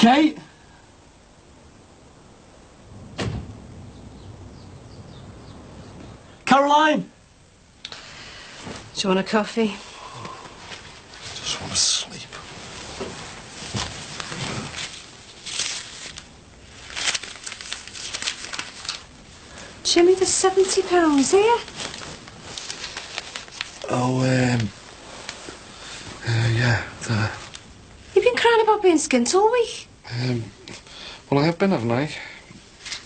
Kate? Caroline? Do you want a coffee? Just want to sleep. Jimmy, there's £70 here. Oh, yeah, You've been crying about being skint all week. well, I have been, haven't I?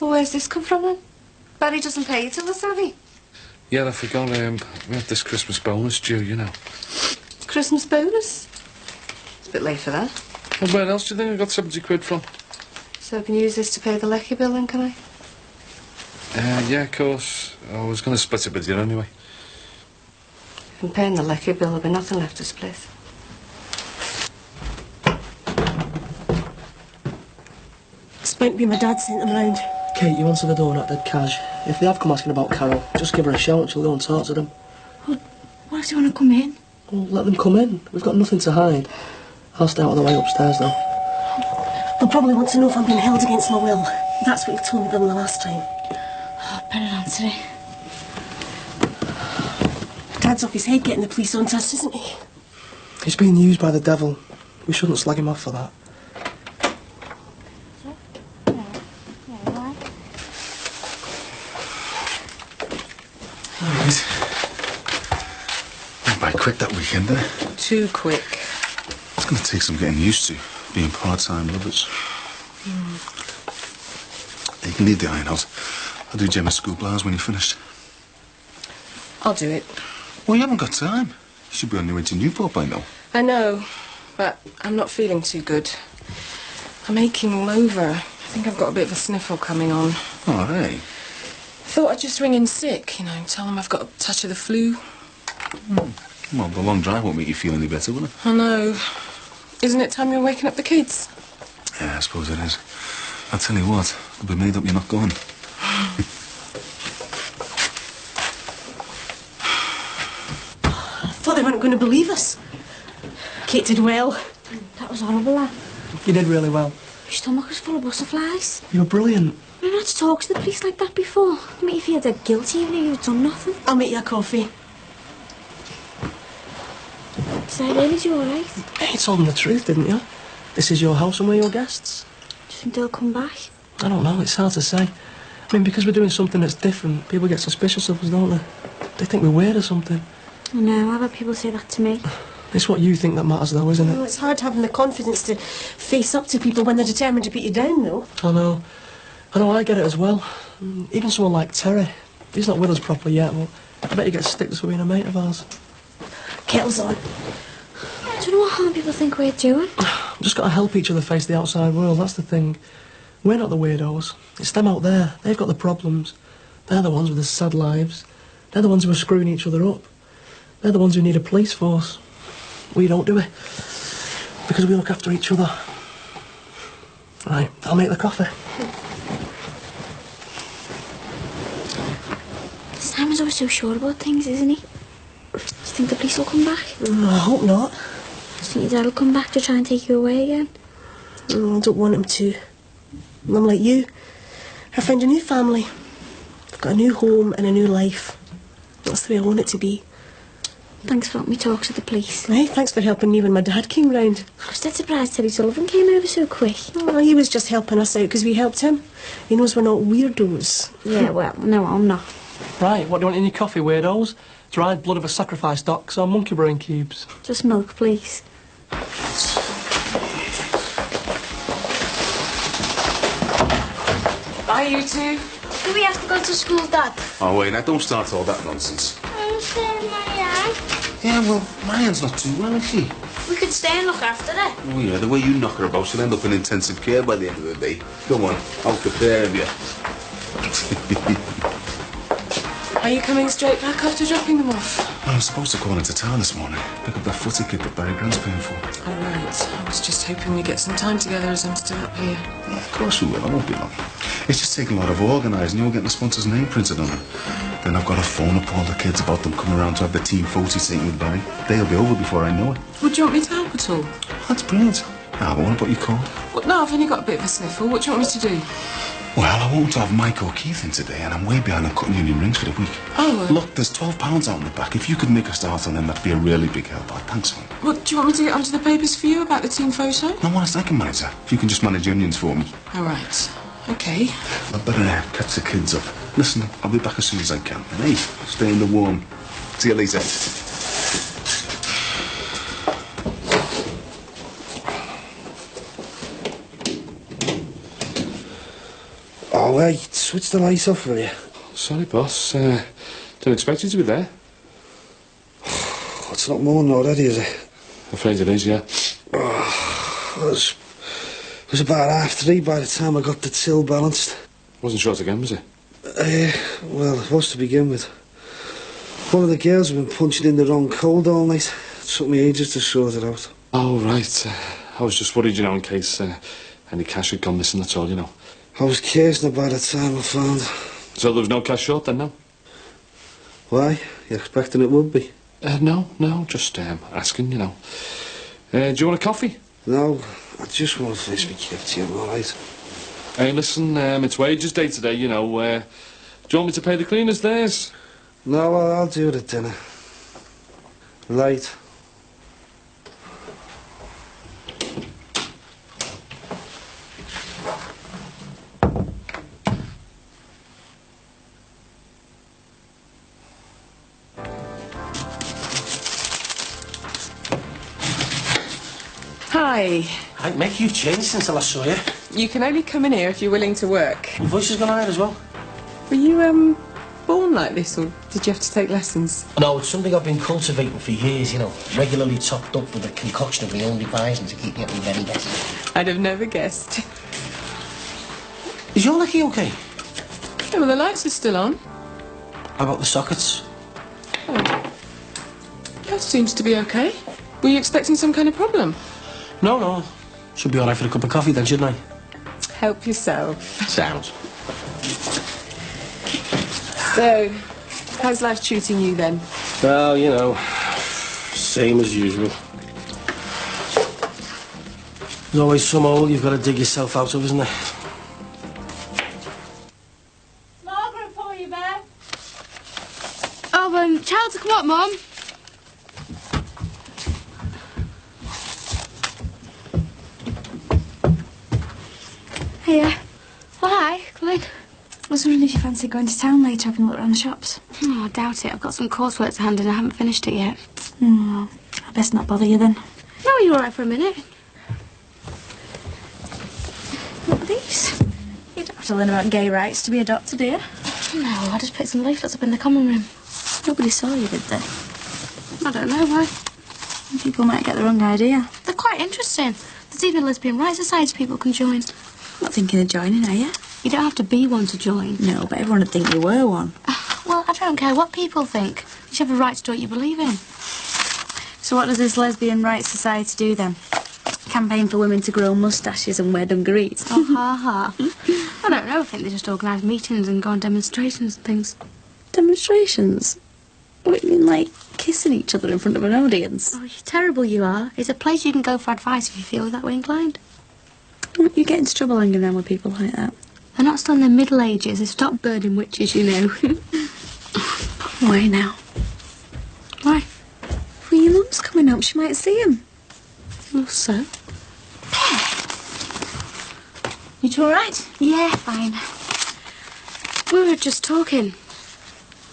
Well, where's this come from then? Barry doesn't pay you till the savvy. Yeah, I forgot, we have this Christmas bonus due, you know. Christmas bonus? It's a bit late for that. Well, where else do you think I got 70 quid from? So I can use this to pay the lecky bill then, can I? Yeah, of course. I was going to split it with you anyway. If I'm paying the lecky bill, there'll be nothing left to split. It's meant to be my dad sent them round. Kate, you answer the door, not dead cash. If they have come asking about Carol, just give her a shout and she'll go and talk to them. Well, what if they want to come in? Well, let them come in. We've got nothing to hide. I'll stay out of the way upstairs, though. They'll probably want to know if I'm being held against my will. That's what you told them the last time. Oh, better answer it. Dad's off his head getting the police on us, isn't he? He's being used by the devil. We shouldn't slag him off for that. Alright. Went by quick that weekend, didn't it? Too quick. It's going to take some getting used to, being part-time lovers. You can leave the iron out. I'll do Gemma's school blouse when you're finished. I'll do it. Well, you haven't got time. You should be on your way to Newport by now. I know, but I'm not feeling too good. I'm aching all over. I think I've got a bit of a sniffle coming on. Oh, hey. Thought I'd just ring in sick, you know, tell them I've got a touch of the flu. Well, the long drive won't make you feel any better, will it? I know. Isn't it time you're waking up the kids? Yeah, I suppose it is. I'll tell you what, they'll be made up you're not going. Thought they weren't going to believe us. Kate did well. That was horrible, that. You did really well. Your stomach was full of butterflies. You were brilliant. I've never had to talk to the police like that before. They make you feel dead guilty even though you've done nothing. I'll make you a coffee. Did I really do alright? You told them the truth, didn't you? This is your house and we're your guests. Do you think they'll come back? I don't know, it's hard to say. I mean, because we're doing something that's different, people get suspicious of us, don't they? They think we're weird or something. I know, I've had people say that to me. It's what you think that matters, though, isn't Well, it? it's hard having the confidence to face up to people when they're determined to put you down, though. I know, I get it as well. Even someone like Terry, he's not with us properly yet, but I bet he gets sticked for being a mate of ours. Kettle's on. I don't know what harm people think we're doing. We've just got to help each other face the outside world, that's the thing. We're not the weirdos. It's them out there. They've got the problems. They're the ones with the sad lives. They're the ones who are screwing each other up. They're the ones who need a police force. We don't do it. Because we look after each other. Right, I'll make the coffee. Simon's always so sure about things, isn't he? Do you think the police will come back? I hope not. Do you think your dad will come back to try and take you away again? Oh, I don't want him to. I'm like you. I found a new family. I've got a new home and a new life. That's the way I want it to be. Thanks for letting me talk to the police. Hey, thanks for helping me when my dad came round. I was dead surprised Terry Sullivan came over so quick. Oh, he was just helping us out because we helped him. He knows we're not weirdos. Yeah, well, no, I'm not. Right, what do you want in your coffee, weirdos? Dried blood of a sacrifice docs or monkey brain cubes? Just milk, please. Bye, you two. Do we have to go to school, Dad? Oh, wait, now don't start all that nonsense. I'm staying my eye. Yeah, well, Marianne's not too well, is she? We could stay and look after her. Oh, yeah, the way you knock her about, she'll end up in intensive care by the end of the day. Go on, I'll prepare you. Are you coming straight back after dropping them off? I was supposed to call into town this morning, pick up that footy kit that Barry Grant's paying for. All right. I was just hoping we'd get some time together as I'm still up here. Yeah, of course we will, I won't be long. It's just taking a lot of organising, you're getting the sponsor's name printed on it. Then I've got to phone up all the kids about them coming around to have the team photo taken with Barry. They'll be over before I know it. Would you want me to help at all? That's brilliant. Ah, but what about your cold? Well, no, I've only got a bit of a sniffle. What do you want me to do? Well, I want to have Mike O'Keefe in today, and I'm way behind on cutting union rings for the week. Oh, Look, there's £12 out in the back. If you could make a start on them, that'd be a really big help. Thanks, hon. Well, do you want me to get onto the papers for you about the team photo? No, honest, I can manage that. If you can just manage unions for me. All right. Okay. I better catch the kids up. Listen, I'll be back as soon as I can. And hey, stay in the warm. See you later. Oh, wait, switch the lights off, will you? Sorry, boss. Didn't expect you to be there. It's not morning already, is it? Afraid it is, yeah. It was about 3:30 by the time I got the till balanced. Wasn't short again, was it? Well, it was to begin with. One of the girls had been punching in the wrong code all night. It took me ages to sort it out. Oh, right. I was just worried, in case any cash had gone missing, that's all, I was casing it by the time I found it. So there was no cash short then, no? Why? You expecting it would be? No, just asking, Do you want a coffee? No, I just want to finish my gift to you, all right? Hey, listen, it's wages day today, do you want me to pay the cleaners theirs? No, I'll do it at dinner. Right. Hi. I'd make you change since I last saw you. You can only come in here if you're willing to work. Your voice has gone higher as well. Were you, born like this, or did you have to take lessons? No, it's something I've been cultivating for years, regularly topped up with a concoction of my own devising to keep me at my very best. I'd have never guessed. Is your lecky okay? Yeah, well, the lights are still on. How about the sockets? That seems to be okay. Were you expecting some kind of problem? No. Should be all right for a cup of coffee then, shouldn't I? Help yourself. Sounds. So, how's life treating you then? Well, same as usual. There's always some hole you've got to dig yourself out of, isn't there? Margaret for you, Bear. Oh, child to come up, Mum. Hiya. Well, hi. Come in. I was wondering if you fancy going to town later, having a look around the shops. Oh, I doubt it. I've got some coursework to hand and I haven't finished it yet. Well, I best not bother you then. No, you're all right for a minute. What are these? You don't have to learn about gay rights to be a doctor, do you? No, I just picked some leaflets up in the common room. Nobody saw you, did they? I don't know why. People might get the wrong idea. They're quite interesting. There's even lesbian rights societies people can join. Not thinking of joining, are you? You don't have to be one to join. No, but everyone would think you were one. Well, I don't care what people think. You should have a right to do what you believe in. So what does this lesbian rights society do then? Campaign for women to grow moustaches and wear dungarees? Oh, ha. I don't know. I think they just organise meetings and go on demonstrations and things. Demonstrations? What do you mean, like kissing each other in front of an audience? Oh, you're terrible, you are. It's a place you can go for advice if you feel that way inclined. Won't you get into trouble hanging around with people like that? They're not still in their Middle Ages. They've stopped burning witches, you know. Why now? Why? Well, your mum's coming up. She might see him. Well, so? You two all right? Yeah, fine. We were just talking.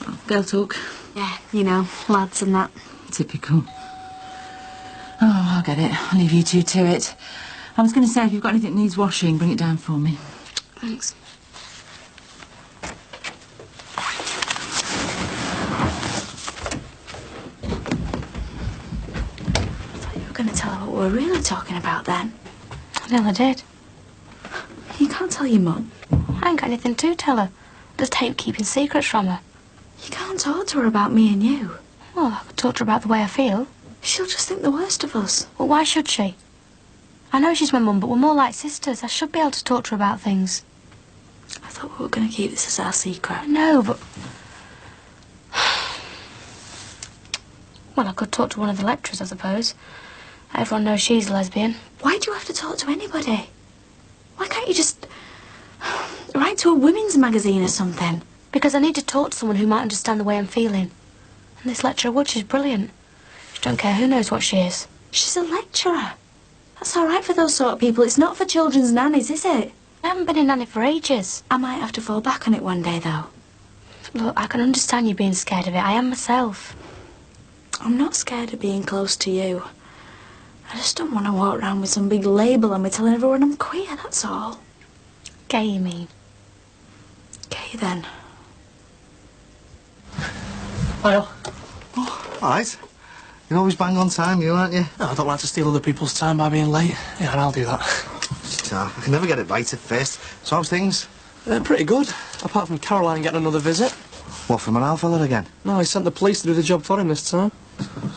Oh, girl talk. Yeah, lads and that. Typical. Oh, I'll get it. I'll leave you two to it. I was going to say, if you've got anything that needs washing, bring it down for me. Thanks. You were going to tell her what we were really talking about then. I never did. You can't tell your mum. I ain't got anything to tell her. I just hate keeping secrets from her. You can't talk to her about me and you. Well, I could talk to her about the way I feel. She'll just think the worst of us. Well, why should she? I know she's my mum, but we're more like sisters. I should be able to talk to her about things. I thought we were going to keep this as our secret. No, but... Well, I could talk to one of the lecturers, I suppose. Everyone knows she's a lesbian. Why do you have to talk to anybody? Why can't you just write to a women's magazine or something? Because I need to talk to someone who might understand the way I'm feeling. And this lecturer Wood, she's brilliant. She don't care who knows what she is. She's a lecturer. That's all right for those sort of people. It's not for children's nannies, is it? I haven't been a nanny for ages. I might have to fall back on it one day, though. Look, I can understand you being scared of it. I am myself. I'm not scared of being close to you. I just don't want to walk around with some big label on me telling everyone I'm queer, that's all. Gay, you mean? Gay, then. Hiya. Oh, all right. You're always bang on time, you, aren't you? No, I don't like to steal other people's time by being late. Yeah, and I'll do that. I can never get it right at first. So how's things? Pretty good. Apart from Caroline getting another visit. What, from an owl fella again? No, he sent the police to do the job for him this time.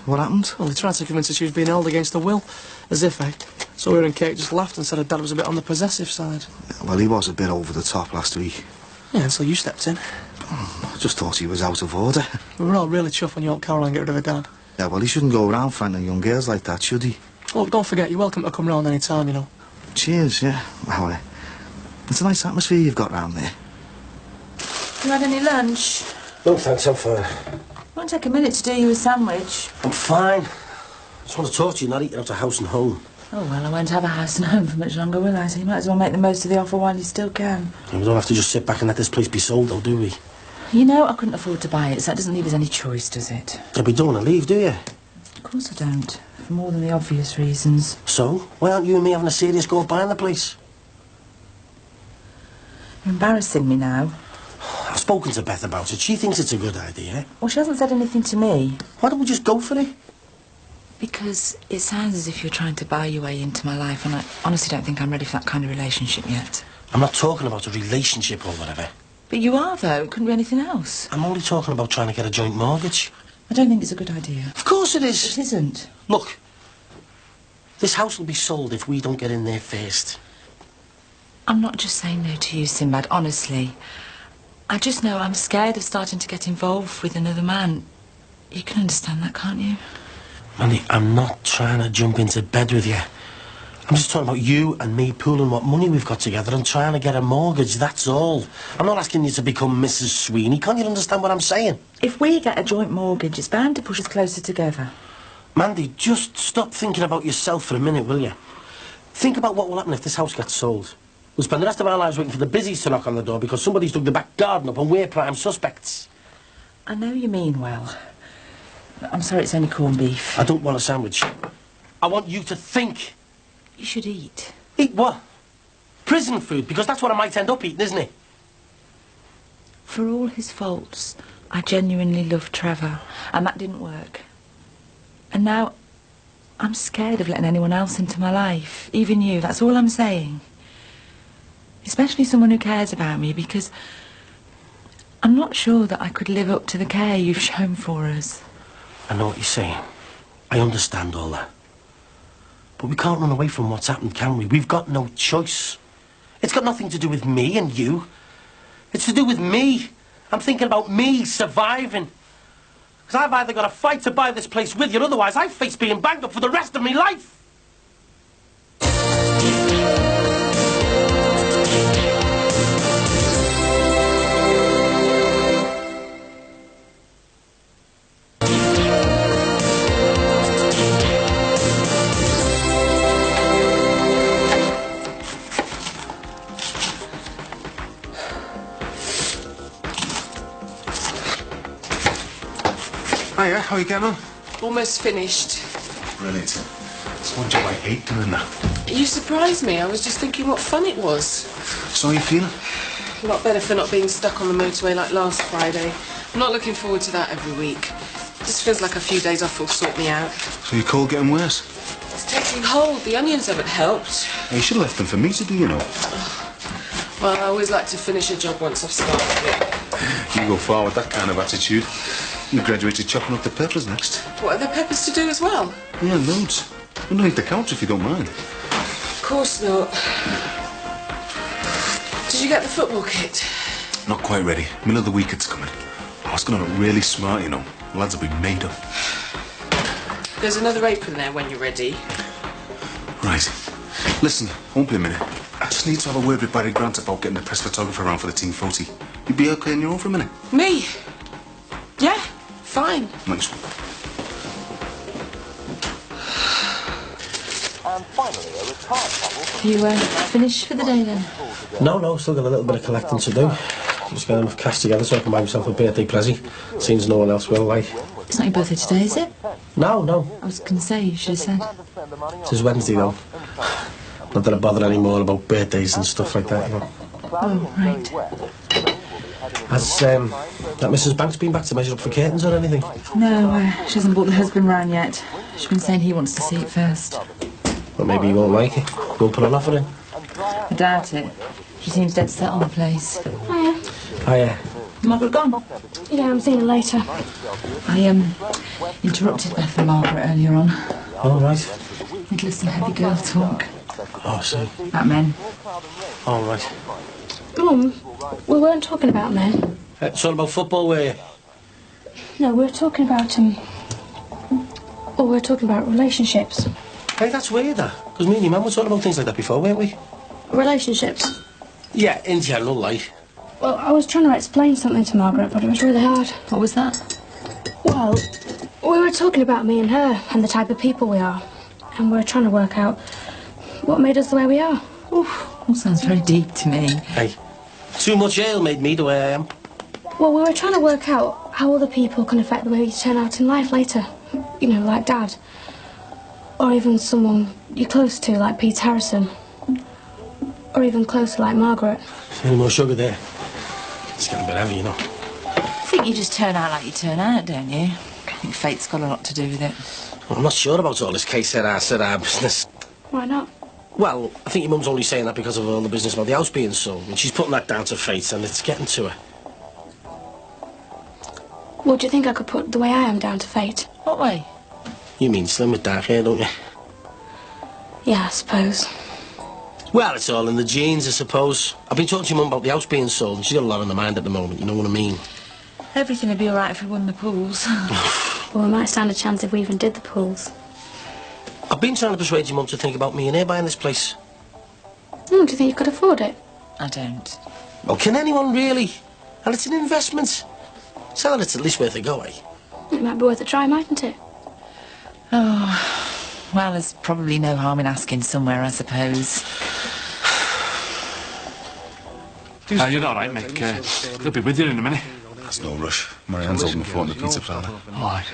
What happened? Well, they tried to convince her she was being held against her will. As if, eh? So her and Kate just laughed and said her dad was a bit on the possessive side. Yeah, well, he was a bit over the top last week. Yeah, until you stepped in. I just thought he was out of order. We were all really chuffed when you helped Caroline get rid of her dad. Yeah, well, he shouldn't go around frightening young girls like that, should he? Look, don't forget, you're welcome to come round any time, you know. Cheers, yeah. Well, it's a nice atmosphere you've got round there. You had any lunch? No, thanks, I'm fine. Won't take a minute to do you a sandwich. I'm fine. Just want to talk to you, not eating out of house and home. Oh, well, I won't have a house and home for much longer, will I? So you might as well make the most of the offer while you still can. And we don't have to just sit back and let this place be sold, though, do we? You know I couldn't afford to buy it, so that doesn't leave us any choice, does it? Yeah, but you don't want to leave, do you? Of course I don't. For more than the obvious reasons. So, why aren't you and me having a serious go at buying the place? You're embarrassing me now. I've spoken to Beth about it. She thinks it's a good idea. Well, she hasn't said anything to me. Why don't we just go for it? Because it sounds as if you're trying to buy your way into my life, and I honestly don't think I'm ready for that kind of relationship yet. I'm not talking about a relationship or whatever. But you are, though. It couldn't be anything else. I'm only talking about trying to get a joint mortgage. I don't think it's a good idea. Of course it is. It isn't. Look, this house will be sold if we don't get in there first. I'm not just saying no to you, Sinbad, honestly. I just know I'm scared of starting to get involved with another man. You can understand that, can't you? Mandy, I'm not trying to jump into bed with you. I'm just talking about you and me pooling what money we've got together and trying to get a mortgage, that's all. I'm not asking you to become Mrs. Sweeney. Can't you understand what I'm saying? If we get a joint mortgage, it's bound to push us closer together. Mandy, just stop thinking about yourself for a minute, will you? Think about what will happen if this house gets sold. We'll spend the rest of our lives waiting for the busies to knock on the door because somebody's dug the back garden up and we're prime suspects. I know you mean well. I'm sorry it's only corned beef. I don't want a sandwich. I want you to think. You should eat. Eat what? Prison food, because that's what I might end up eating, isn't it? For all his faults, I genuinely loved Trevor, and that didn't work. And now, I'm scared of letting anyone else into my life. Even you, that's all I'm saying. Especially someone who cares about me, because I'm not sure that I could live up to the care you've shown for us. I know what you're saying. I understand all that. But we can't run away from what's happened, can we? We've got no choice. It's got nothing to do with me and you. It's to do with me. I'm thinking about me surviving. Because I've either got to fight to buy this place with you, otherwise I face being banged up for the rest of my life. Hiya, how are you getting on? Almost finished. Brilliant. It's one job I hate doing that. You surprised me. I was just thinking what fun it was. So how you feeling? A lot better for not being stuck on the motorway like last Friday. I'm not looking forward to that every week. Just feels like a few days off will sort me out. So your cold getting worse? It's taking hold. The onions haven't helped. Hey, you should have left them for me to do, you know. Well, I always like to finish a job once I've started it. You go far with that kind of attitude. You graduated chopping up the peppers next. What, are there peppers to do as well? Yeah, loads. Underneath the couch if you don't mind. Of course not. Did you get the football kit? Not quite ready. Middle of the week it's coming. Oh, it's going to look really smart, you know. The lads will be made up. There's another apron there when you're ready. Listen, won't be a minute. I just need to have a word with Barry Grant about getting the press photographer around for the team photo. You'd be okay on your own for a minute? Me? Yeah, fine. Nice one. You finished for the day then? No, still got a little bit of collecting to do. Just getting enough cash together so I can buy myself a birthday present. Seems no one else will, like. It's not your birthday today, is it? No. I was going to say, you should have said. It's Wednesday, though. Not that I bother anymore about birthdays and stuff like that, you know. Oh, right. Has, that Mrs. Banks been back to measure up for curtains or anything? No, she hasn't brought the husband round yet. She's been saying he wants to see it first. Well, maybe he won't like it. Go and put an offer in. I doubt it. She seems dead set on the place. Hiya. Margaret gone? Yeah, I'm seeing her later. I, interrupted Beth and Margaret earlier on. All right. We'd listen to heavy girl talk. Oh, I see. About men. All right. Mum, we weren't talking about men. It's all about football, were you? No, we were talking about, we were talking about relationships. Hey, that's weird, that. Because me and your mum were talking about things like that before, weren't we? Relationships? Yeah, in general, like. Well, I was trying to explain something to Margaret, but it was really hard. What was that? Well, we were talking about me and her and the type of people we are. And we were trying to work out what made us the way we are. Oof, all sounds very deep to me. Hey, too much ale made me the way I am. Well, we were trying to work out how other people can affect the way you turn out in life later. You know, like Dad. Or even someone you're close to, like Pete Harrison. Or even closer, like Margaret. Any more sugar there? It's getting a bit heavy, you know. I think you just turn out like you turn out, don't you? I think fate's got a lot to do with it. Well, I'm not sure about all this case said our business. Why not? Well, I think your mum's only saying that because of all the business about the house being sold. And she's putting that down to fate, and it's getting to her. Well, do you think I could put the way I am down to fate? What way? You mean slim with dark hair, don't you? Yeah, I suppose. Well, it's all in the genes, I suppose. I've been talking to your mum about the house being sold, and she's got a lot on her mind at the moment, you know what I mean? Everything would be all right if we won the pools. Well, we might stand a chance if we even did the pools. I've been trying to persuade your mum to think about me and her buying this place. Do you think you could afford it? I don't. Well, can anyone really? And it's an investment. Tell her it's at least worth a go, eh? It might be worth a try, mightn't it? Oh, well, there's probably no harm in asking somewhere, I suppose. You're all right, Mick. They'll be with you in a minute. There's no rush. Marianne's holding the fort in the pizza parlour. Oh, I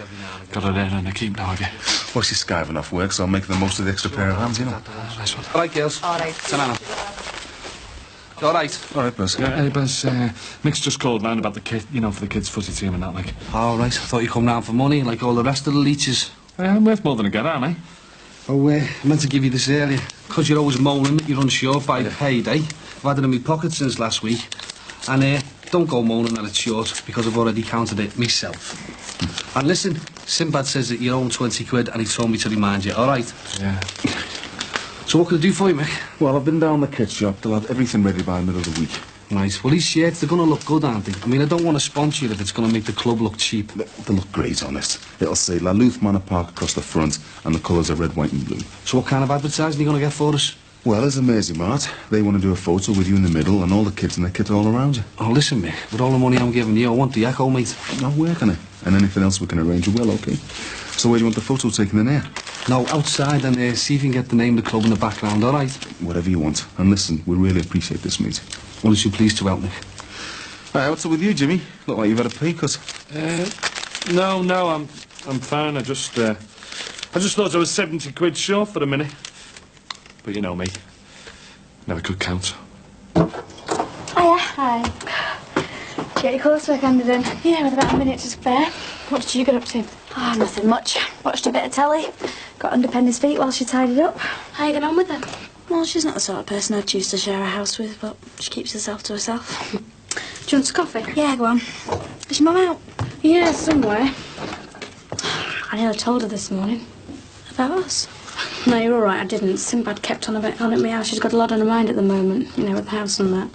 got her there and a keep now, have you? Well, she's skiving off work, so I'm making the most of the extra pair of hands, you know. Nice one. All right, girls. All right. Ta-ra. All right. All right, Buzz. Hey, Buzz, Mick's just called round about the kit, you know, for the kids' footy team and that, like. All right. I thought you'd come round for money, like all the rest of the leeches. I'm worth more than a get, aren't I? Oh, I meant to give you this earlier. Because you're always moaning that you're unsure by payday. I've had it in my pocket since last week. And, don't go moaning that it's short, because I've already counted it myself. And listen, Sinbad says that you own 20 quid, and he told me to remind you, all right? Yeah. So what can I do for you, Mick? Well, I've been down the kit shop. They'll have everything ready by the middle of the week. Nice. Well, these shirts, they're going to look good, aren't they? I mean, I don't want to sponsor you if it's going to make the club look cheap. They look great on it. It'll say La Luth Manor Park across the front, and the colours are red, white and blue. So what kind of advertising are you going to get for us? Well, there's a Maisie Mart. They want to do a photo with you in the middle and all the kids in their kit all around you. Oh, listen, Mick, with all the money I'm giving you, I want the echo, mate. I'm working it. And anything else we can arrange, well, OK. So where do you want the photo taken in here? No, outside, and see if you can get the name of the club in the background, all right? Whatever you want. And listen, we really appreciate this, mate. Won't you please to help me? Right, what's up with you, Jimmy? Look like you've had a pay cut. No, I'm fine. I just thought I was 70 quid short for a minute. But you know me. Never could count. Hiya. Hi. Did you get your coursework handed in? Yeah, with about a minute to spare. What did you get up to? Oh, nothing much. Watched a bit of telly. Got under Penny's feet while she tidied up. How you getting on with her? Well, she's not the sort of person I'd choose to share a house with, but she keeps herself to herself. Do you want some coffee? Yeah, go on. Is your mum out? Yeah, somewhere. I nearly told her this morning. About us? No, you're all right, I didn't. Sinbad kept on at me how she's got a lot on her mind at the moment, you know, with the house and that.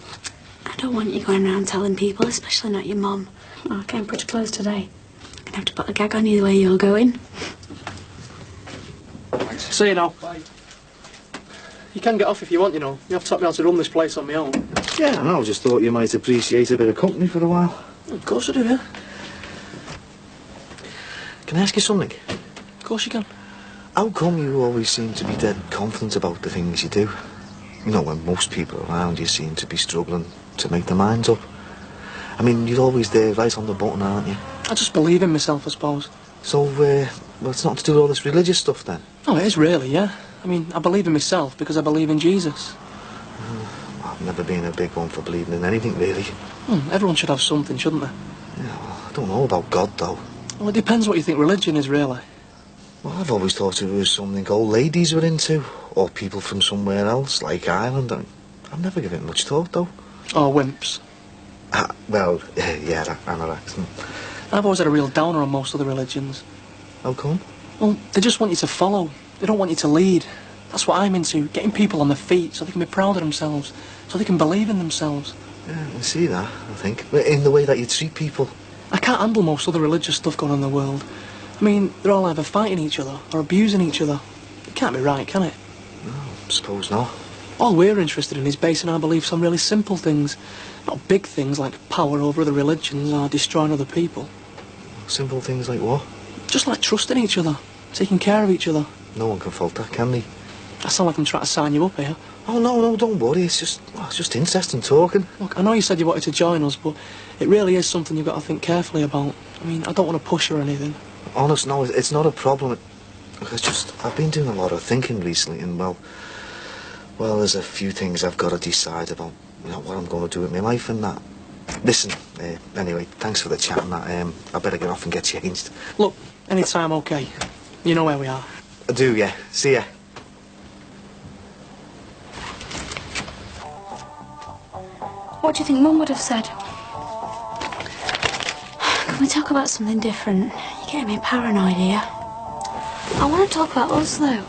I don't want you going around telling people, especially not your mum. Oh, I came pretty close today. I'm gonna have to put a gag on you the way you're going. See you now. You can get off if you want, you know. You have taught me how to run this place on my own. Yeah, I know. I just thought you might appreciate a bit of company for a while. Of course I do, yeah. Can I ask you something? Of course you can. How come you always seem to be dead confident about the things you do? You know, when most people around you seem to be struggling to make their minds up. I mean, you're always there, right on the button, aren't you? I just believe in myself, I suppose. So, well, it's nothing to do with all this religious stuff, then? Oh, it is really, yeah. I mean, I believe in myself because I believe in Jesus. I've never been a big one for believing in anything, really. Everyone should have something, shouldn't they? Yeah, well, I don't know about God, though. Well, it depends what you think religion is, really. Well, I've always thought it was something old ladies were into, or people from somewhere else, like Ireland. I've never given it much thought, though. Or wimps. Well, yeah, that anorex. I've always had a real downer on most other religions. How come? Well, they just want you to follow. They don't want you to lead. That's what I'm into, getting people on their feet so they can be proud of themselves, so they can believe in themselves. Yeah, I see that, I think. In the way that you treat people. I can't handle most other religious stuff going on in the world. I mean, they're all either fighting each other or abusing each other. It can't be right, can it? No, I suppose not. All we're interested in is basing our beliefs on really simple things, not big things like power over other religions or destroying other people. Simple things like what? Just like trusting each other, taking care of each other. No one can fault that, can they? I sound like I'm trying to sign you up here. Oh, no, don't worry. It's just interesting talking. Look, I know you said you wanted to join us, but it really is something you've got to think carefully about. I mean, I don't want to push or anything. Honest, no, it's not a problem. I've been doing a lot of thinking recently, and well, there's a few things I've got to decide about, you know, what I'm going to do with my life and that. Listen, anyway, thanks for the chat and that. I better get off and get changed. Look, anytime, okay. You know where we are. I do, yeah. See ya. What do you think Mum would have said? Can we talk about something different? You're getting me paranoid here. I want to talk about us, though.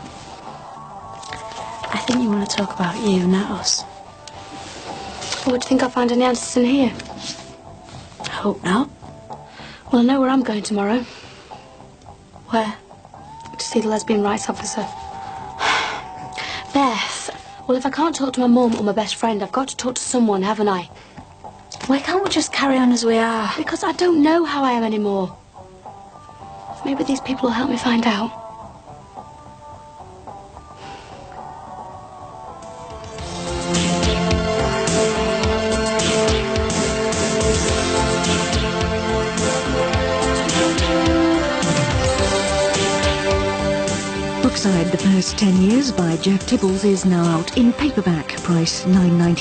I think you want to talk about you, not us. What, do you think I'll find any answers in here? I hope not. Well, I know where I'm going tomorrow. Where? To see the lesbian rights officer. Beth, well, if I can't talk to my mum or my best friend, I've got to talk to someone, haven't I? Why can't we just carry on as we are? Because I don't know how I am anymore. Maybe these people will help me find out. Brookside, The First 10 Years by Jeff Tibbles is now out in paperback, price $9.99.